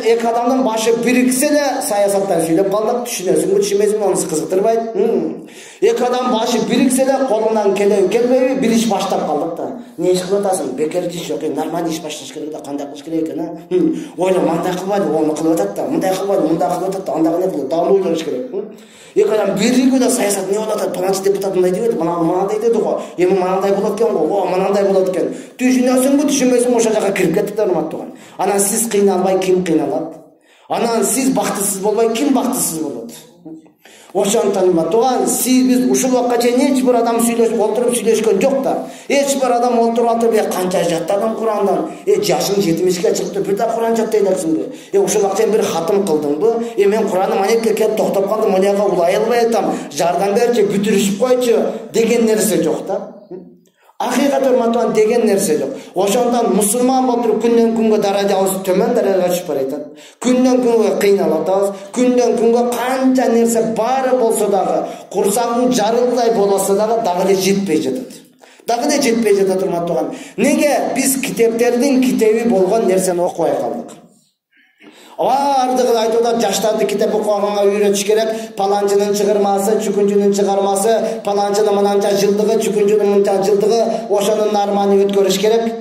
эки адамдын башы бириксе эле саясаттан сүйлөп калдык, түшүнөсүңбү, түшүнбөйсүңбү анысы кызыктырбайт. Эки адам башы бириксе эле колунан келбейби, бир иш баштап калдык да. Не иш кылып атасың? Бекер иш жок, нормалдуу иш башташ керек да, кандай кылыш керек экен, ойло, мындай кылбайды, оны кылып атат да, мындай кылбайды, мындай кылып атат да, андагы не кылып, дагы ойлош керек. Эки адам биригип эле саясат не болуп атат, паланчы депутат мындай дебеди, мынандай деди го, эми мынандай болот экен го, мынандай болот экен. Түшүнөсүңбү, түшүнбөйсүңбү, ошол жака кирип кеттик да, урматтуу тууган. Анан сиз кыйналбай ким кыйналат? Анан сиз бактысыз болбой ким бактысыз болот? Ошондон урматтуу тууган, биз ушул убакка чейин эч бир адам отуруп сүйлөшкөн жок да. Эч бир адам отуруп атып, канча жаттадың Курандан? Жашың 70ге чыкты, бир да Куран жаттай элексиңби? Ушул убакта бир хатым кылдыңбы? Мен Куранды маекке келип токтоп калдым, мынаяга улай албай атам, жардам берчи, бүтүрүшүп койчу деген нерсе жок да. Акыйкат урматтуу деген нерсе жок. Ошондон мусулман болуп туруп күндөн күнгө даражабыз төмөн даражага түшүп баратат. Күндөн күнгө кыйналып атабыз. Күндөн күнгө канча нерсе баары болсо дагы, курсагың жарылдай болсо дагы эле жетпей жатат. Дагы эле жетпей жатат урматтуу тууган. Неге биз китептердин китеби болгон нерсени окубай калдык? Бардыгы айтып атат, жаштарды китеп окуганга үйрөтүш керек. Паланчынын чыгармасы, чүкүнчүнүн чыгармасы, паланчынын мынанча жылдыгы, чүкүнчүнүн мынча жылдыгы, ошонун норманы өткөрүш керек.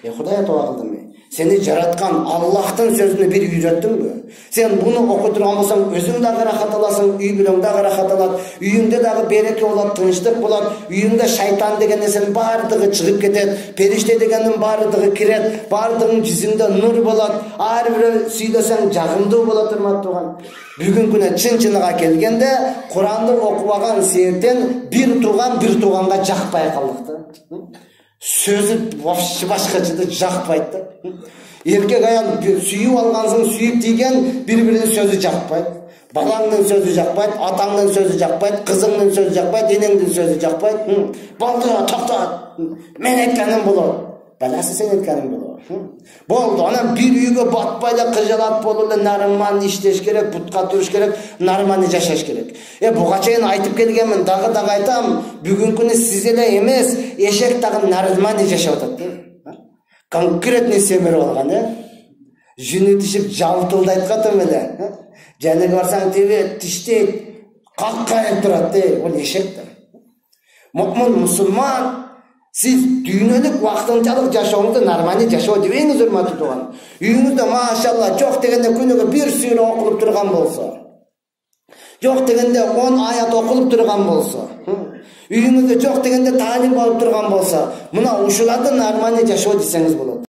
Кудай атып кылдым. Сени жараткан Аллахтын сөзүнө бир үйрөттүңбү? Сен буну окуй турган болсоң, өзүң дагы рахат аласың, үй бүлөң дагы рахат алат, үйүңдө дагы береке болот, тынчтык болот, үйүңдө шайтан деген нерсенин бардыгы чыгып кетет, периште дегендин бардыгы кирет, бардыгынын жүзүндө нур болот, ар бирөө сүйлөсөң жагымдуу болот урматтууган. Бүгүнкү күнү чын-чыныга келгенде, Куранды окубаган себептен бир тууганга жакпай калдык да. Сөзү вообще башкача жакпайт да. Эркек аял сүйүп алгансың, сүйүп тийген бири-биринин сөзү жакпайт. Балаңдын сөзү жакпайт, атаңдын сөзү жакпайт, кызыңдын сөзү жакпайт, энеңдин сөзү жакпайт. Болду, токтот. Мен айтканым болот. Баласы сен айтканың болот. Болду, анан бир үйгө батпай эле кыжалат болуп эле нормально иштеш керек, бутка туруш керек, нормально жашаш керек. Буга чейин айтып келгенмин, дагы айтам, бүгүнкү күнү сиз эле эмес, эшек дагы нормально жашап атат. Конкретный семер болгон, жүнү тишип жалтылдайт катым эле. Жаныга барсаң тебет, тиштейт, каккайып турат, ол эшек да. Мукмин мусулман сиз дүйнөлүк вактынчалык жашооңузду нормально жашоо дебеңиз урматтуу тууган. Үйүңүздө машалла жок дегенде күнүгө бир сүрө окулуп турган болсо, жок дегенде 10 аят окулуп турган болсо, үйүңүздө жок дегенде таалим болуп турган болсо, мына ушуларды нормально жашоо десеңиз болот.